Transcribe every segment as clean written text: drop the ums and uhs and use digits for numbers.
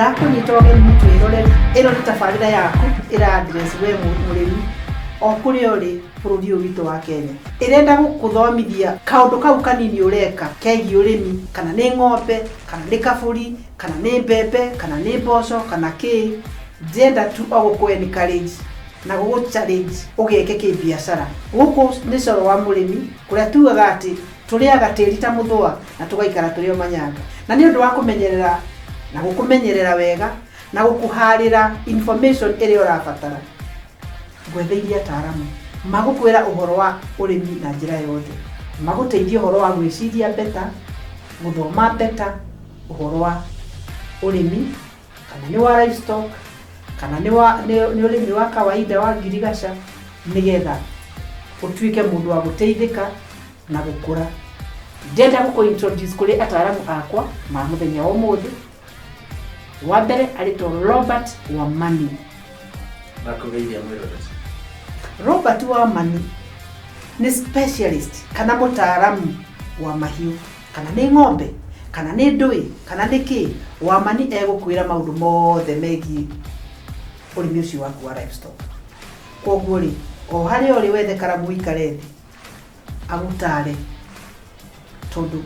Ndirakunyitoge mutwirore ero nitafarira yaku ira address we murimi okuri ori bururi witu wa Kenya irenda gukuthomithia kaundu kau kanini ureka kegi urimi kana ni ng'ombe kana ni kaburi kana ni mbembe kana ni mboco kana ki jenda tu oguku encourage na gugu challenge ugeke ki biashara guku ni Coro Wa Murimi kuria tuaga ati turiaga tiri ta muthwa na tugaikara turio manyanga na ni undu wa kumenyerera na gukumenyerera wega na gukuharira information iri urabatara gwetheiria taaramu magukwira uhoro wa urimi na njira yothe maguteithia uhoro wa gwiciria beta guthoma beta uhoro wa urimi kana ni wa livestock kana ni urimi wa kawaida wa girigasha nigetha utuike mundu wa guteithika na gukura ndenda guko introduce kuri ataaramu akwa ma muthenya wa muthi wa mbere arito Robert wa Mani nakugeithia mwirore Robert wa Mani ni specialist kana mutaaramu wa mahiu kana ni ng'ombe kana ni ndui kana ni ki wa Mani egukwira maundu mothe megi urimi ucio waku wa livestock koguo ri o hari ori wethe karamu ikare thi agutare tondu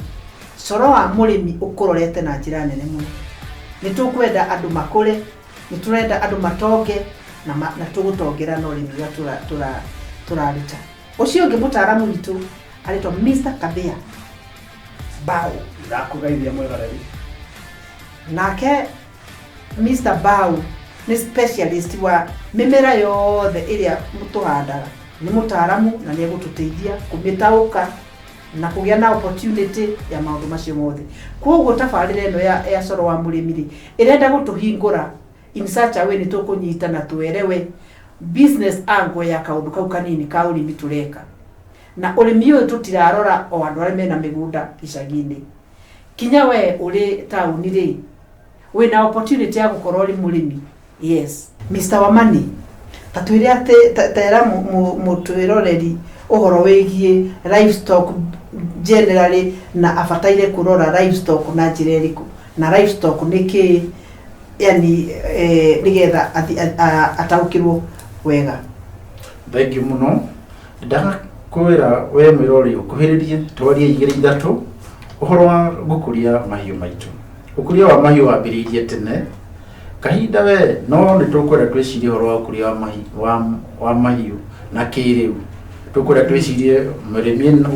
Coro Wa Murimi ukurorete na njira nene muno nitukwenda andu makure niturenda andu matoge na tugutongera no urimi wa turaruta ucio ungi mutaaramu witu arito Mr. Kabea Bao ndakugeithia mwirore nake Mr. Bao ni specialist wa mimera yothe iria mutuhandaga ni mutaaramu na ni egututeithia kumitauka na kugia na opportunity ya maundu macio mothe koguo tafarira eno ya Coro Wa Murimi irenda gutuhingura in such a way ni tukunyita na tuerewe business angle ya kaundu kau kanini ka urimi tureka na urimi uyu tutirarora o andu aria mena migunda icagini kinya we uri tauni ri we na opportunity ya gukorwo uri murimi yes Mr. Wa Mani tatwire ate tera mutwiroreri uhoro wigie livestock generally na afataire kurora livestock na njireriku na livestock niki yani nigetha ataukirwo wega thank you muno ndaka kwira we mwirori ukuhiririe twarie igiri ithatu uhoro wa gukuria mahiu maitu ukuria wa mahiu wambiririe tene kahinda we no nitukwenda twicirie uhoro wa ukuria wa mahiu na kiriu tukwenda twicirie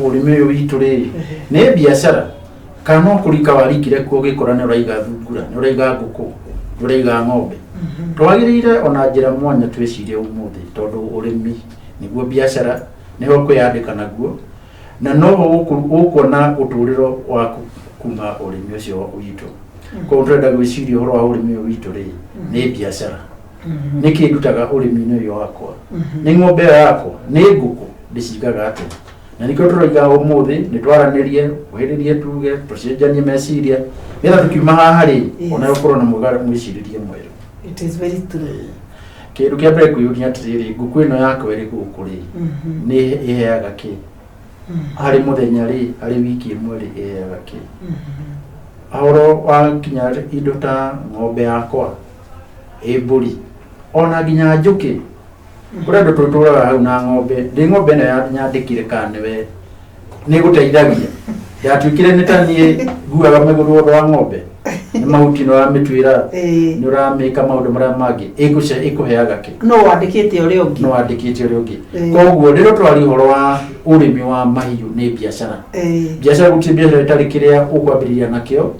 urimi witu ri ni biashara kana kurika warikire ku gikora ni uraiga thungura ni uraiga nguku uraiga ng'ombe twagirire ona njira mwanya twicirie umuthi tondu urimi niguo biashara niho kwiyandika naguo na no ukuona uturiro waku kuma urimi ucio witu ko turenda gwiciria uhoro wa urimi witu ri ni biashara niki ndutaga urimi uyu wakwa ni ng'ombe yako ni nguku ndicigaga ati na niko turoiga umuthi ni twaranirie uhiririe tuge tucenjanie meciria nira tukiuma haha ri ona ukorwo na mugara mwiciririe mweru it is very true kindu kia mbere kuyuria atiriri nguku ino yako iri guku ri ni iheaga ki hari muthenya ri hari wiki imwe ri iheaga ki ahoro wa kinya indo ta ng'ombe yakwa mburi ona ginya njuki kuria ndu tuturaga hau na ng'ombe ndi ng'ombe na nyandikire kana we ni guteithagia yatuikire ni tanie guaga maguru wa ng'ombe ni mahuti no amitwira ni uramika maundu maria mangi ikuheaga ki no wandikite uri ungi koguo ndiro twari horo wa urimi wa mahiu ni biashara biashara guti biashara itari kiria ukwambiriria nakio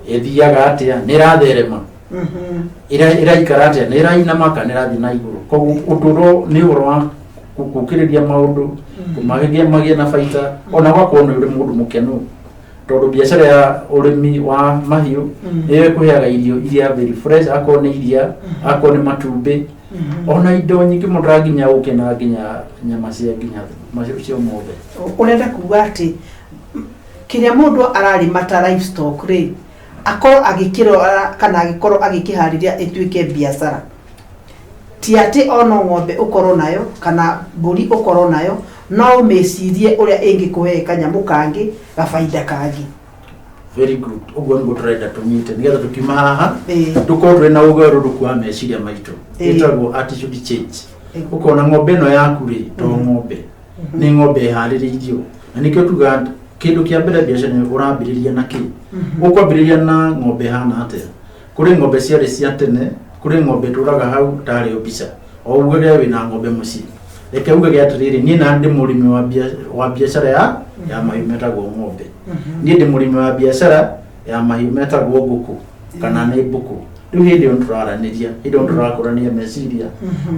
ethiaga atia ni ratherema ira ikara atia ni raina maka ni rathi na iguru koguo uturo ni horo wa gukiriria maundu kumagia na baita ona gwakwo ni uri mundu mukenu tondu biashara ya urimi wa mahiu ni kuheaga irio iria very fresh akwo ni iria akwo ni matumbi ona indo nyingi mundraginya ukena ginya nyama cia ginya macio mothe urenda kuga ati kiria mundu ararima ta livestock ri akoro agikirora kana agikoro agikihariria ituike biashara ti ati ono ng'ombe ukoro nayo kana mburi ukoro nayo no mecirie uria ingikuhe kanyamu kangi gafaida kangi Very good. Uguo ngo turenda tunyite nigetha tukima haha tukorwe na ugaruruku wa meciria maitu itagwo attitude change. Ukona ng'ombe no yaku ri to ng'ombe ni ng'ombe haririirio na nikio tuga kindu kia mbere biacara ni urambiriria na ki ukwambiriria na ng'ombe hana atia kuri ng'ombe ciari cia tene kuri ng'ombe turaga hau tari obisa o ugere wina ng'ombe muci reke uge giatiriri ni na ndi murimi wa biacara ya mahiu metagwo ng'ombe ni ndi murimi wa biacara ya mahiu metagwo nguku kana ni mbuku riu hindi on turaraniria hindi on turakurania meciria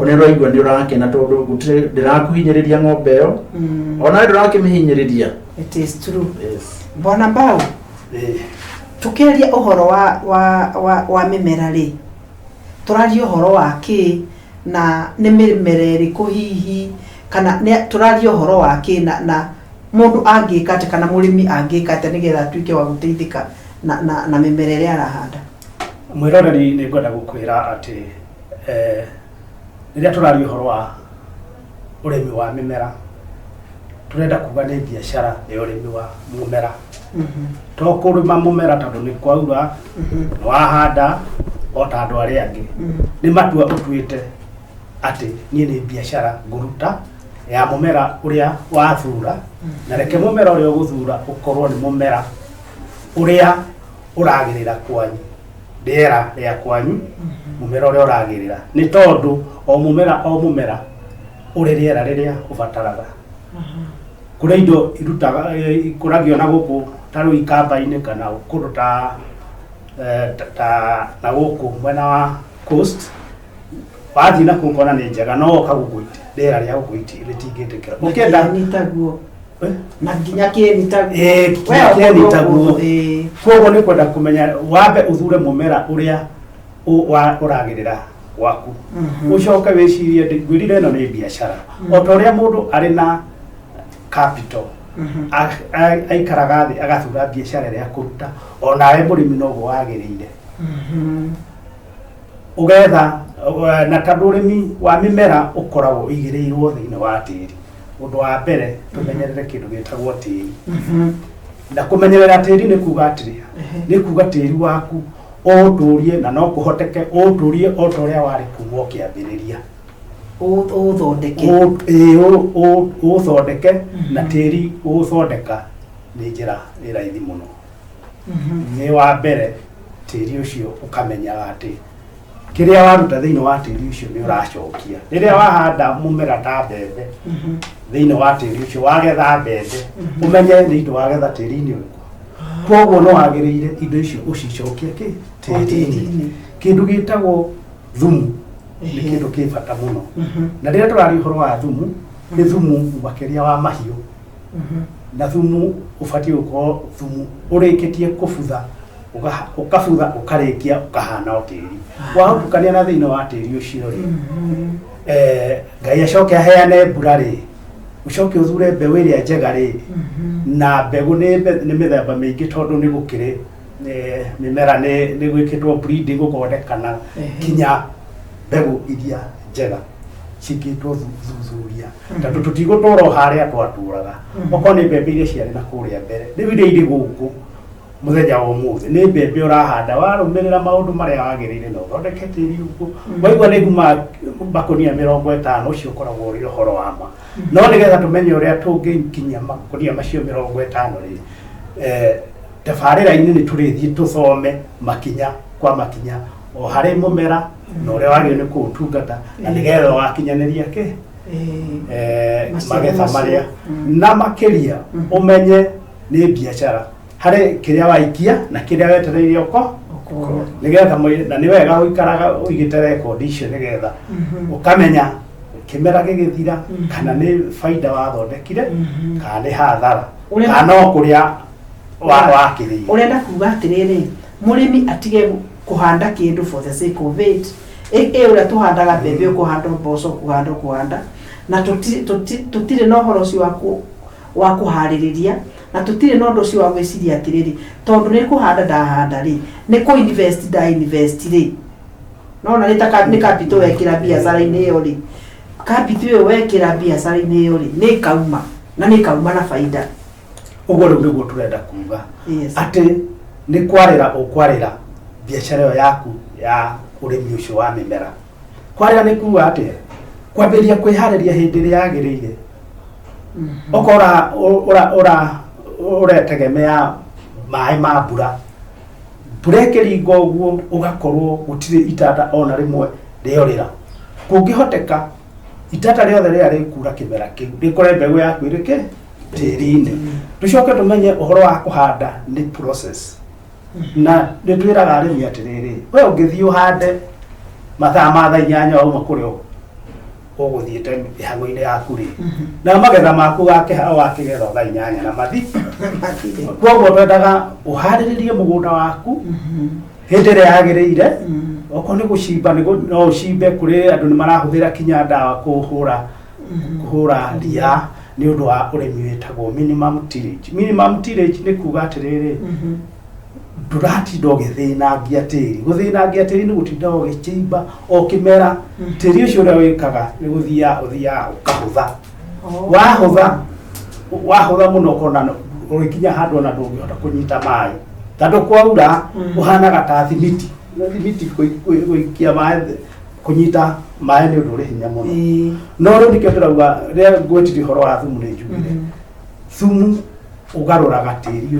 ona roigwa ni urakena tondu gutire ndirakuhinyiriria ng'ombe yo ona ndirakimihinyiriria. It is true. Yes. Bona Mbao. Tukiaria uhoro wa mimera ri turaria uhoro wa ki na ni mimera iriku hihi kana turaria uhoro wa ki na mundu angikate kana murimi angikate nigetha tuike wa guteithika na mimera iri arahanda. Mwiroreri ni ngwenda gukwira ati riria turaria uhoro wa urimi wa mimera turenda kuga ni biacara ya urimi wa mumera. To kurima mumera tondu ni kwaura wahanda o ta andu aria angi ni matua utuite ati ni biacara nguruta ya mumera uria wathura na reke mumera uria uguthura ukorwo ni mumera uria uragirira kwanyu ndera ria kwanyu mumera uria uragirira ni tondu o mumera uri riera riria ubataraga. Kuri indo irutaga ikuragio na guku taru ikamba-ini kana kundu ta na guku mwena wa coast wathi na kumbona ni njega no kaguguite ndera ria guguite ritingitikira ukenda nitaguo na nginya ki nitaguo we nitaguo kogo ni kwenda kumenya wambe uthure mumera uria uragirira waku ucoke wicirie ngwirire no ni biacara o ta uria mundu ari na capital aikaraga thi agathura biacara ria kuruta onawe murimi no go wagirire ugetha na tondu urimi wa mimera ukoragwo igirirwo thiini wa tiri. Undu wa mbere tumenyerere kindu gitagwo tiri na kumenyerera tiri ni kuga atiri ni kuga tiri waku uturie na no kuhoteke uturie o ta uria wari kuma ukiambiriria uthondeke na tiri uthondeka ni njira iraithi muno. Ni wa mbere tiri ucio ukamenya ati kiria waruta thiini wa tiri ucio ni uracokia riria wahanda mumera ta mbembe thiini wa tiri ucio wagetha mbembe umenye ni indo wagetha tiri-ini uriku koguo no wagiriire indo icio ucicokia tiri-ini. Kindu gitagwo thumu ni kindu ki bata muno na riria turari uhoro wa thumu ni thumu makiria wa mahiu na thumu ubati uko thumu urikitie kubutha ukabutha ukarikia ukahana o tiri wahutukania na thiini wa tiri ucio ri Ngai acoke aheane mbura ri ucoke uthure mbegu iria njega ri na mbegu ni mithemba mingi tondu ni gukiri mimera ni gwikitwo breeding guthondekana kinya mbegu iria njega cikitwo thuthuria tondu tutigutoro haria twaturaga oko ni mbembe iria ciari na kuria mbere ni video iri guku muthenya wa umuthi ni mbembe urahanda warumirira maundu maria wagirire no thondeke tiri uku waigua ni kuma makonia 50 ucio ukoragwo uri uhoro wa ma no nigetha tumenye uria tungikinya makonia macio 50 ri tabarira-ini ni turithie tuthome makinya kwa makinya o hari mumera no ria wagire ni kuutungata na nigetha wakinyaniria ki magetha maria na makiria umenye ni biacara hari kiria waikia na kiria wetereirie uko nigetha na ni wega uikaraga uigite record icio nigetha ukamenya kimera gigithira kana ni faida wathondekire kana ni hathara kana no kuria wakiriire. Urenda kuga atiriri murimi atige kuhanda kindu for the sake of it uria tuhandaga mbembe ukuhanda mboco kuhanda na tutire no horo ucio wa kuhaririria na tutire no ndocio wa gwiciria atiriri tondu ni kuhanda ndahanda ri ni ku invest ri no na ni capital wekira biacara-ini iyo ri capital iyo wekira biacara-ini iyo ri ni kauma na faida. Uguo riu niguo turenda kuga ati nĩ kwarĩra ũkwarĩra biacara ĩyo yaku ya ũrĩmi ũcio wa mĩmera. Kwarĩra nĩ kuuga atĩa? Kwambĩrĩria kwĩharĩria hĩndĩ ĩrĩa yagĩrĩire. Okora ũretegemea maĩ ma mbura. Mbura ĩkĩringa ũguo ũgakorwo gũtirĩ itata ona rĩmwe rĩorĩra. Kũngĩhoteka itata rĩothe rĩrĩa rĩkura kĩmera kĩu rĩkore mbegũ yaku ĩrĩke tĩri-inĩ. Tũcoke tũmenye ũhoro wa kũhanda nĩ process. Na nĩtwĩraga arĩmi atĩrĩrĩ, we ũngĩthiĩ ũhande mathaa ma thaa 8 wauma kũrĩa ũgũthiĩte mĩhang'o-inĩ yaku rĩ, na magetha maku wakĩgetha thaa 8 na mathi. Koguo twendaga ũharĩrĩrie mũgũnda waku hĩndĩ ĩrĩa yagĩrĩire. Okorwo nĩ gũcimba no ũcimbe, kũrĩ andũ nĩ marahũthĩra kinya ndawa kũhũra ria nĩ ũndũ wa ũrĩmi wĩtagwo minimum tillage. Minimum tillage nĩ kuuga atĩrĩrĩ, ndũratinda ũgĩthĩnangia tĩri. Gũthĩnangia tĩri nĩ gũtinda ũgĩcimba o kĩmera. Tĩri ũcio ũrĩa wĩkaga nĩ ũthiaga ũkahũtha. Wahũtha mũno ũkona ũgĩkinya handũ ona ndũngĩhota kũnyita maĩ. Tondũ kwaura ũhanaga ta thimiti. Thimiti gũikia maĩ kũnyita maĩ nĩ ũndũ ũrĩ hinya mũno. No rĩu nĩkĩo tũrauga rĩrĩa ngwĩtirie ũhoro wa thumu nĩ njugire. Thumu ũgarũraga tĩri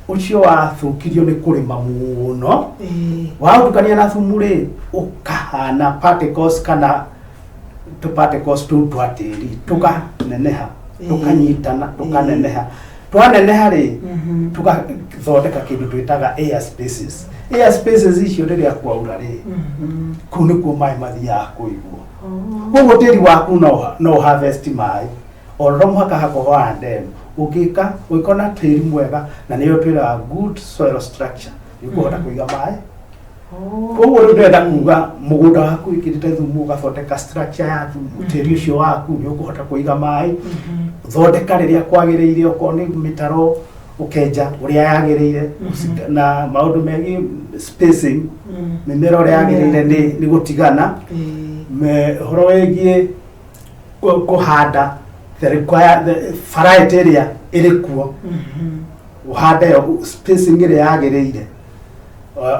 ũcio wathũkirio nĩ kũrĩma mũno. Waũtukania na thumu rĩ, ũkahana particles kana particles tũu twa tĩri tũkaneneha, tũkanyitana, tũkaneneha. Twaneneha rĩ, tũgathondeka kĩndũ twĩtaga air spaces. Air spaces icio rĩrĩa kwaura rĩ, kũu nĩkuo maĩ mathiaga kũigwo. Koguo tĩri waku no harvest maĩ. Oro mũhaka hakorwo na ndemu. Ũngĩka na tĩri mwega, na nĩyo twĩraga good soil structure, nĩũkũhota kũiga maĩ. Koguo rĩu ndĩrenda kuuga mũgũnda waku wĩkĩrĩte thumu, ũgathondeka structure ya thumu, tĩri ũcio waku nĩũkũhota kũiga maĩ. Thondeka rĩrĩa kwagĩrĩire, okorwo nĩ mĩtaro ũkenja ũrĩa yagĩrĩire, na maũndũ megiĩ spacing, mĩmera ũrĩa yagĩrĩire nĩ gũtigana. Ũhoro wĩgiĩ kũhanda variety ĩrĩa ĩrĩ kuo, ũhande spacing ĩrĩa yagĩrĩire.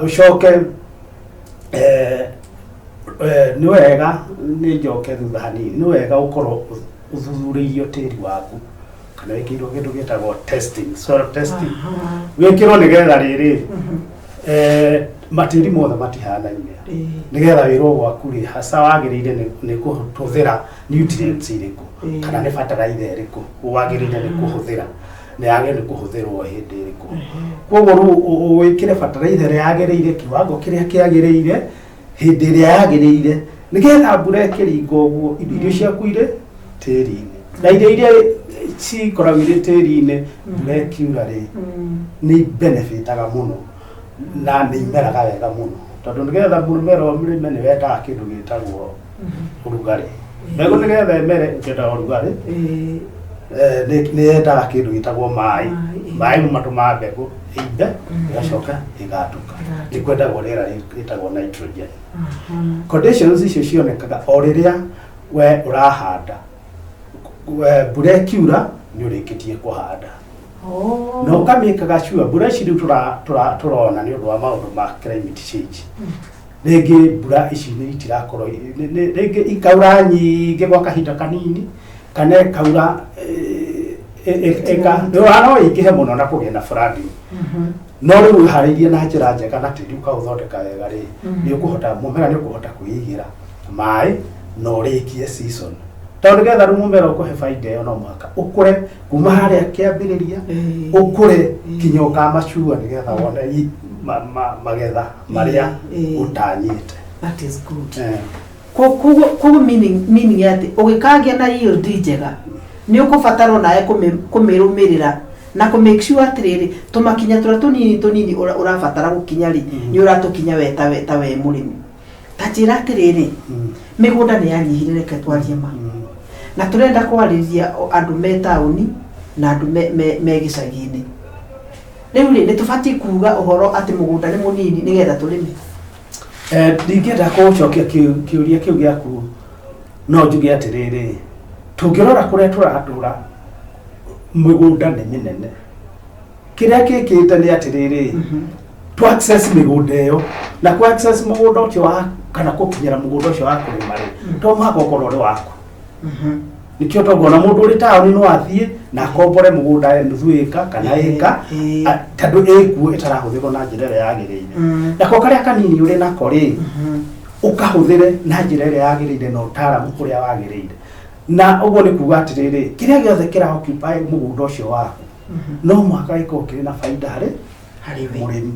Ũcoke nĩ wega, nĩ njoke thutha hanini, nĩ wega ũkorwo ũthuthurĩirio tĩri waku, kana wĩkĩirwo kĩndũ gĩtagwo testing, soil testing. Wĩkĩrwo nĩgetha rĩrĩ, matĩri mothe matihanaine. Nĩgetha wĩrwo gwaku rĩ, hasa wagĩrĩire nĩ kũhũthĩra nutrients irĩkũ, kana nĩ bataraitha ĩrĩkũ wagĩrĩire nĩ kũhũthĩra, na yagĩrĩire nĩ kũhũthĩrwo hĩndĩ ĩrĩkũ. Koguo rĩu wĩkĩre bataraitha ĩrĩa yagĩrĩire, kiwango kĩrĩa kĩagĩrĩire, hĩndĩ ĩrĩa yagĩrĩire, nĩgetha mbura ĩkĩringa ũguo irio ciaku irĩ tĩri-inĩ. Na irio iria cikoragwo irĩ tĩri-inĩ, mbura ĩkiura rĩ, nĩ benefitaga mũno na nĩ imeraga wega mũno. Tondũ nĩgetha mũmera ũrĩme nĩ wendaga kĩndũ gĩtagwo ũrugarĩ. Mbegũ nĩgetha ĩmere ĩkĩendaga ũrugarĩ, nĩ yendaga kĩndũ gĩtagwo maĩ. Maĩ matũmaga mbegũ ĩimbe, ĩgacoka ĩgatũka. Nĩ kwendagwo rĩera rĩtagwo nitrogen. Conditions icio cionekaga o rĩrĩa we ũrahanda. Mbura ĩkiura nĩ ũrĩkĩtie kũhanda. Na ũkamĩkaga sure mbura ici rĩu tũrona nĩ ũndũ wa maũndũ ma climate change. Rĩngĩ mbura ici nĩ itirakorwo, rĩngĩ ikaura nyingĩ gwa kahinda kanini, kana ikaura no ĩingĩhe mũno na kũgĩa na flooding. No rĩu ũharĩirie na njĩra njega na tĩri ũkaũthondeka wega rĩ, mũmera nĩ ũkũhota kwĩigĩra maĩ na ũrĩkie season. Tondũ nĩgetha rĩu mũmera ũkũhe baida ĩyo no mũhaka ũkũre kuma harĩa kĩambĩrĩria, ũkũre kinya ũkamacua nĩgetha wone magetha marĩa ũtanyĩte. That is good. Koguo meaning atĩ ũgĩkagĩa na yield njega, nĩ ũkũbatara nawe kũmĩrũmĩrĩra na kũ make sure atĩrĩrĩ, tũmakinya tũrĩa tũnini ũrabatara gũkinya rĩ, nĩ ũratũkinya we ta we mũrĩmi. Ta njĩra atĩrĩrĩ, mĩgũnda nĩ yanyihire, reke twarie ma. Na tũrenda kwarĩria andũ me taũni na andũ me gĩcagi-inĩ. Rĩu rĩ, nĩ tũbatiĩ kuuga ũhoro atĩ mũgũnda nĩ mũnini nĩgetha tũrĩme. Ndingĩenda gũcokia kĩũria kĩu gĩaku, no njuge atĩrĩrĩ, tũngĩrora kũrĩa tũratũra, mĩgũnda nĩ mĩnene. kiria kikite ni atiriri to access migunda yo na ku access mugunda ucio wa kana kukinyira mugunda ucio wa kurima ri to mwako korwo ri waku nikio togona mundu uri taoni no athie na kombore mugunda nuthu eka kana eka tandu eku itarahuthirwo na njira ĩrĩa yagĩrĩire nako karia kanini uri nako ri ukahuthire na njira ĩrĩa yagĩrĩire na ũtaaramu kuria wagĩrĩire na uguo ni kuga atiriri kiria giothe kira occupy mugunda ucio waku no mwaka iko kiri na faida hari murimi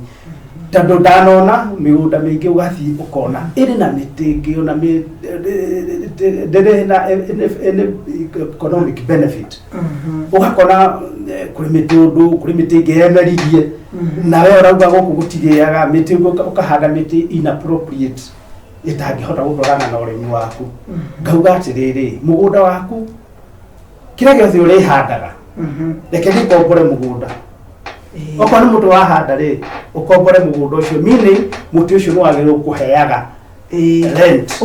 tandu ndanona migunda mingi ugathi ukona iri na mitingi ona ndere na economic benefit ugakona kuri mitundu kuri mitingi emeririe na we urauga guku gutiriaga mitingi ukahanda miti inappropriate itangihota gutwarana na urimi waku ngauga atiriri mugunda waku kira giothe uri handaga reke nikombore mugunda okwa ni mutu wahanda ri ukombore mugunda ucio meaning mutu ucio no agire kuheaga rent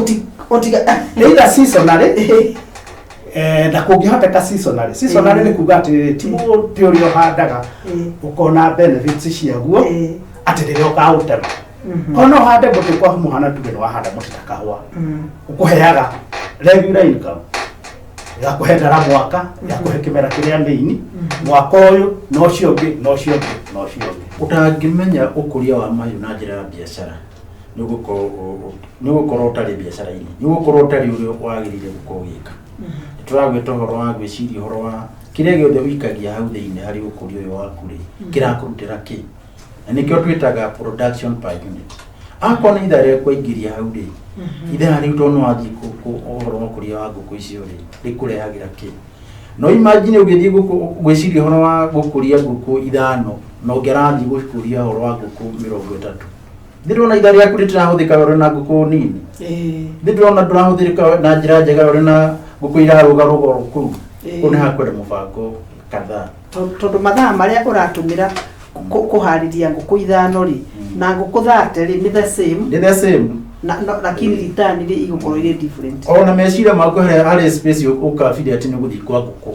otiga either seasonally na kungihoteka seasonally ni kuga ati ti mutu urio handaga ukona benefits ciaguo ati ririo kautema kono hande mutu kwa muhana tuge no handa mutu takahwa ukuheaga regular income ya kuhetera mwaka ya kuhe kimera kiria nini mwaka uyu no ciongi utangimenya ukuria wa mahiũ na njĩra ya biacara nĩgũkorwo ũtarĩ biacara-inĩ nĩgũkorwo ũtarĩ ũrĩa wagĩrĩire gũkorwo gĩka tũragwĩta ũhoro wa gwĩciria ũhoro wa kĩrĩa gĩothe ũikagia hau thĩinĩ harĩ ũkũria ũyũ waku rĩ kĩrakũrutĩra kĩ na nĩkĩo twĩtaga production per unit akona itha rĩa kũingĩria hau rĩ itha rĩu tondũ no wathiĩ ũhoro wa ũkũria wa ngũkũ icio rĩ rĩkũrehagĩra kĩ no imagine ũgĩthiĩ gwĩciria ũhoro wa gũkũria ngũkũ ithano na ũngĩrathiĩ gũkũria ũhoro wa ngũkũ 30 ndĩrona itha rĩaku rĩtirahũthĩka ũrĩ na ngũkũ nini ndĩrona ndũrahũthĩka na njĩra njega ũrĩ na ngũkũ irarũgarũga kũu kũu nĩ hakwenda mũbango kadhaa tondu mathaa maria ũratũmĩra kuhariria ngũkũ ithano ri na ngũkũ 30 ri ni the same na lakini return ri igũkorwo iri different ona meciria maku harĩ space ũkabidi ati nĩ gũthiĩ kwa ngũkũ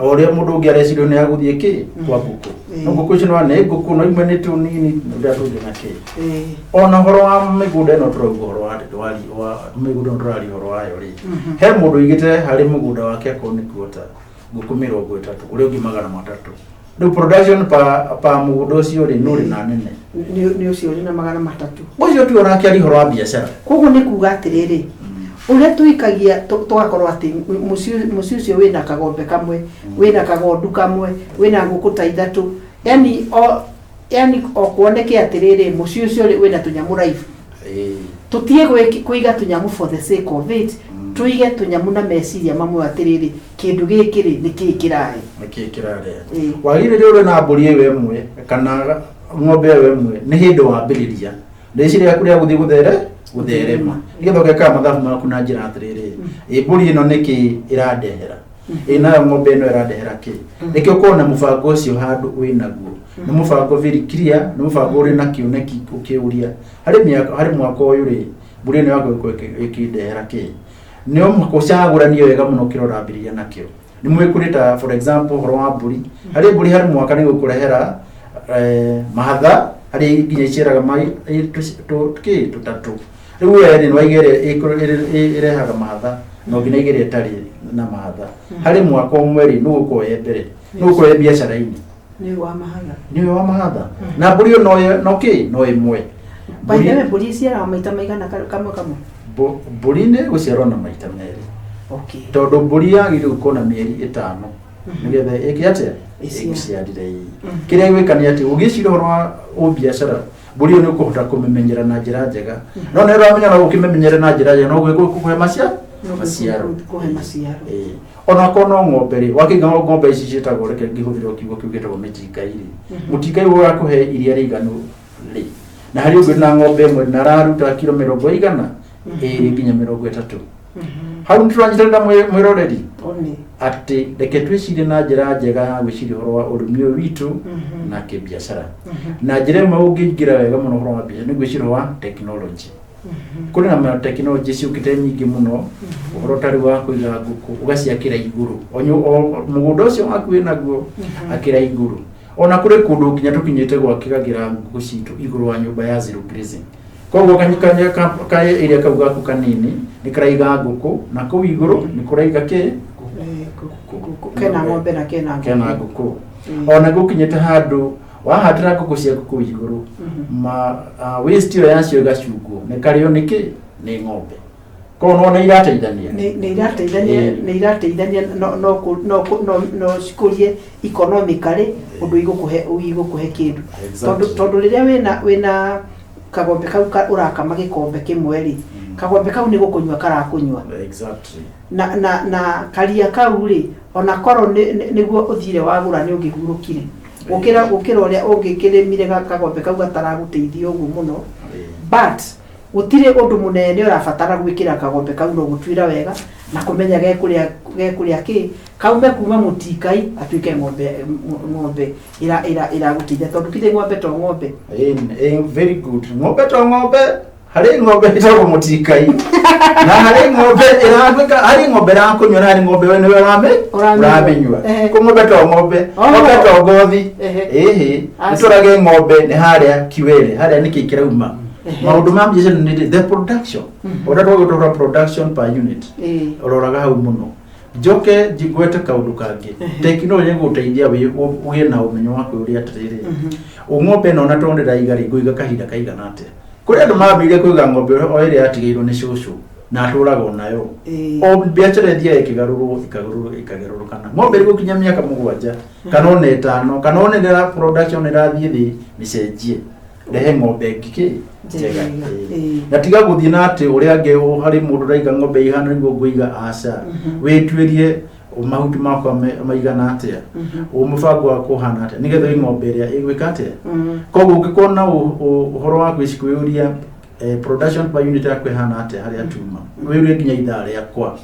ũrĩa mũndũ ũngĩ areciria nĩ agũthiĩ kĩ kwa ngũkũ no ngũkũ icio nĩ ngũkũ no imwe nĩ tũnini nda tũngĩ na kĩ ona ũhoro wa mĩgũnda ĩno tũrauga ũhoro wa mĩgũnda ĩno tũrari ũhoro wayo rĩ he mũndũ ũigĩte harĩ mũgũnda wake akorwo nĩ kuota ngũkũ 30 ũrĩa ũngĩ 300 the production pa mũgũnda ũcio rĩ no rĩ na nene ni ucio ni na 300 ũcio tu ona kĩari ũhoro wa biacara koguo nĩ kuga atiriri uria tuikagia tugakorwo ati muciĩ ucio wina kagombe kamwe wina kagondu kamwe wina ngũkũ ta 3 yani okuoneke atiriri muciĩ ucio wina tunyamu life tutie kuiga tunyamu for the sake of it tuige tunyamu na meciria mamwe atiriri kindu gikiri niki kirahe wagire uri na mburi ewe mwe kana ng'ombe ewe mwe ni hindu wambiriria ndeciria kuria guthi gutherema igithogeka mathabu maku na njira atiriri mburi ino niki iradehera ina ng'ombe ino iradehera ki nikio kuona mubango ucio handu winaguo ni mubango very clear ni mubango uri na kioneki ukiuria hari mwaka uyu ri mburi ino yako ikidehera ki nio mukucagũranio wega muno kirorambiriria nakio ni mwĩkũrĩta for example horo wa mburi hari mburi hari mwaka ni gũkũrehera mahatha hari nginya iciaraga mai tutatu rĩu ni waigere irehaga mahatha no nginya igere tari na mahatha hari mwaka ũmwe no gũkoye mbere no gũkoye biacara-inĩ ni wa mahatha na mburi no imwe baithe mburi ciara maita maigana kamwe mburi nĩ gũciarwo na maita merĩ tondũ mburi yagĩrĩirwo gũkorwo na mĩeri 5 nĩgetha ĩkĩate ĩciarire kĩrĩa gwĩka nĩ atĩ ũgĩcira ũhoro wa biacara mburi ĩyo nĩ ũkũhota kũmĩmenyera na njĩra njega no nĩ ũramenya no ũkĩmĩmenyere na njĩra njega no gũkũhe maciaro ona kono ng'ombe rĩ wakĩiga ng'ombe ici ciĩtagwo reke ngĩhũthĩre kiugo kĩu gĩtagwo mĩtingai rĩ mũtingai ũyũ wakũhe iria rĩiganu rĩ na harĩ ũngĩ na ng'ombe ĩmwe na araruta kilo 100 nginya 30 hau nĩtũranyitana mwĩroreri atĩ reke twĩcirie na njĩra njega ya gwĩciria ũhoro wa ũrĩmi ũyũ witũ na kĩbiacara na njĩra ĩmwe ũngĩingĩra wega mũno ũhoro wa biacara nĩ gwĩciria wa tekinoronjĩ kũrĩ na tekinoronjĩ ciũkĩte nyingĩ mũno ũhoro tarĩ wa kũiga ngũkũ ũgaciakĩra igũrũ mũgũnda ũcio waku wĩnaguo akĩra igũrũ ona kuri kundu kinya tukinyite gwakigagira nguku citu iguru wa nyumba ya zero grazing koguo kanyikanya ka iria kau gaku kanini ni karaiga nguku na kuu iguru ni kuraiga kena ng'ombe na kena nguku ona gukinyite handu wahatira nguku ciaku kuu iguru waste yo yacio igacungwo ni kario niki ni ng'ombe kono na irateithania ni irateithania no cikurie economically undu igukuhe kindu tondu riria wina kagombe kau urakama gikombe kimwe ri kagombe kau ni gukunywa karakunywa exactly na karia kau ri ona koro niguo uthire wagura ni ungigurukire gukira uria ungikirimire kagombe kau gataraguteithia uguo muno but gutire undu munene urabatara gwikira kagombe kau no gutwira wega na kumenya gekuria ki kaume kuma mutikai atuike ng'ombe ira gutithia tondu kire ng'ombe to ng'ombe very good ng'ombe to ng'ombe hari ng'ombe itago mutikai na hari ng'ombe iragwika hari ng'ombe ra kunywa na hari ng'ombe we niwe uramenywa ko ng'ombe to ng'ombe ng'ombe to gothi iturage ng'ombe ni haria kiwele haria nikikira uma maundu mambiye ni the production oratwa production per unit ororaga hau muno njoke jigwete kaundu kangi teknology nguteithia ugie na umenyo wa kuria atiriri ng'ombe no na tondira igari nguiga kahinda kaigana atia kuri andu mambire kuiga ng'ombe o ire atigeirwo ni cucu na aturaga nayo o biacara thia ikagerurukana ng'ombe iri gukinya miaka 7 kana 5 kana onera production irathie thi ni cenjie rehe ng'ombe ngiki njega na tiga guthie na ati uria nge hari mundu raiga ng'ombe ihana niguo nguiga aca witwirie mahuti makwa maigana atia umubango wa kuhana atia nigetha ng'ombe iria igwika atia koguo ngikona uhoro wa gwicikwĩuria production per unit yakwe hana atia hari atuma wiurie nginya ithaa riakwa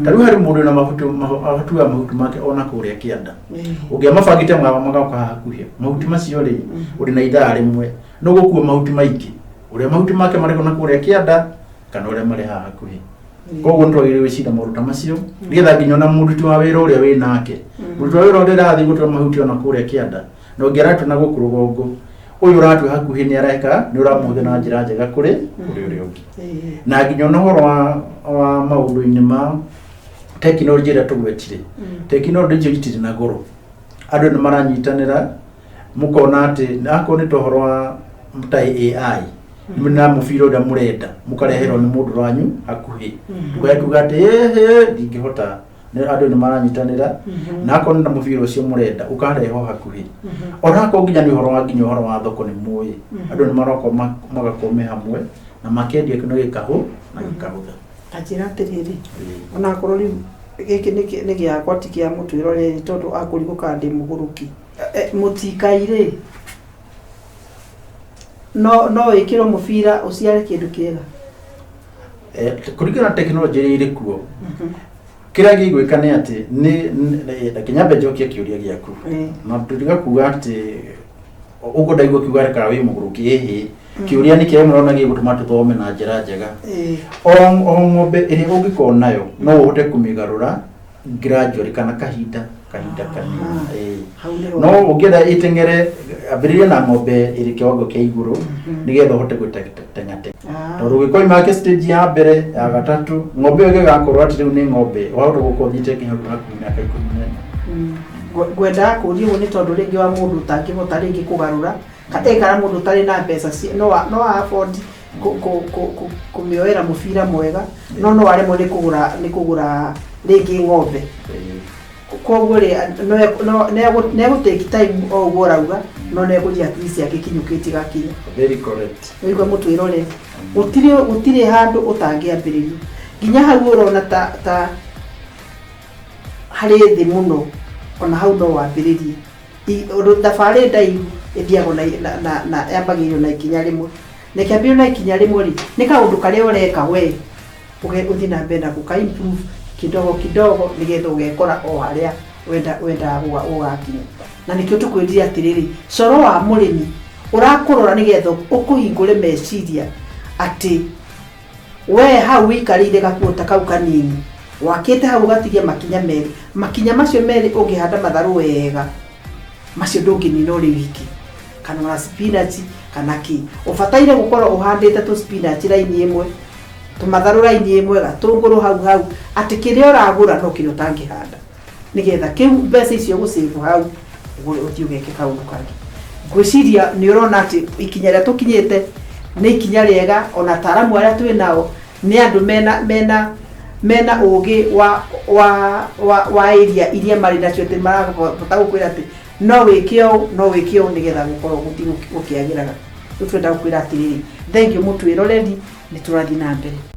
tariu hari mundu na mahuti make ona kuria kianda ungiamabangite magaũka hakuhĩ mahuti macio ri uri na ithaa rimwe no gukua mahuti maingĩ uria mahuti make mariko na kuria kianda kana uria mari hakuhĩ koguo nitwagire wicira maruta macio nigetha nginya na muruti wa wira uria wi nake muruti wa wira uria rathi gutura mahuti ona kuria kianda no ngeratu na gukuru gongo uyu uratu hakuhĩ ni areka ni uramuhe na njira njega kuri uria ungi na nginya no horo wa maundu-ini ma technology ria tugwetire technology itiri na goro andu ni maranyitanira mukona ati nako ni tohoro wa mutai AI na mufiro uria murenda mukareherwo ni mundu wanyu hakuhi tugakuga ati ndingihota ni andu ni maranyitanira nako ni mufiro ucio murenda ukareho hakuhi onako nginya ni horo wa thoko ni muyi andu ni maroko magakome hamwe na makendia kino gikahu na gikahutha ajira tiriri ona korori giki ni giakwa ti kia mutwiro ri tondu akuriguka ndi muguruki mutikaire no ikiro mufira uciare kindu kiega kurigana technology iri kuo kira gigwika ni ati ni kinyambe njokia kiuria giaku na tutiga kuga ati ugo ndaigua kiuga reka wi muguruki kiuria ni kire murona gigutuma tuthome na njira njega o ng'ombe iri ungikona nayo no uhote kumigarura gradually kana kahinda kanini no ugienda itengere abiriria na ng'ombe iri kiwango kia iguru nigetha uhote gutengate tondu gikoi make stage ya mbere ya gatatu ng'ombe iyo igakorwo ati riu ni ng'ombe wahota gukothite nginya miaka 14 gwenda kurio ni tondu ringi wa mundu utangihota ringi kugarura kana mundu tari na mbeca no afford kumioera mufira mwega no aremwo ni kugura ringi ng'ombe koguo ri ne gutake time o gurauga no ne kuji at least akikinyukiti gakinya very correct wigwa mutwiro ri utire handu utangiambiririo nginya hau urona ta hari thi muno ona hau no wambiririe thabari ndaihu ithiago na yambagirio na ikinya rimwe nekiambio na ikinya rimwe ri ni kaundu karia ureka we uthi na mbere na guka improve kidogo nigetha ugekora o haria wenda ugakinya na nikio tukwirira atiriri coro wa murimi urakurora nigetha ukuhingure meciria ati we hau wikarire gakuota kau kanini wakite hau gatigia makinya meri makinya macio meri ungihanda matharu wega macio ndũngĩnina ũrĩ wiki kana na spinach kana ki ũbataire gũkorwo ũhandĩte tu spinach raini ĩmwe tumatharũ raini ĩmwe gatũngũrũ hau atĩ kĩrĩa ũragũra no kĩrĩa ũtangĩhanda nigetha kĩu mbeca icio gũsave hau ũthiĩ ũgeke kaũndũ kangĩ ngwĩciria nĩ ũrona atĩ ikinya rĩa tũkinyĩte nĩ ikinya rĩega ona ataaramu arĩa twĩ nao nĩ andũ mena ũgĩ wa area iria marĩ nacio atĩ marabota gũkwĩra atĩ no wĩke ũũ nĩgetha gũkorwo gũkĩagĩraga. Rĩu twenda gũkwĩra atĩrĩrĩ, thengiũ mũtwĩroreri, nĩ tũrathiĩ na mbere.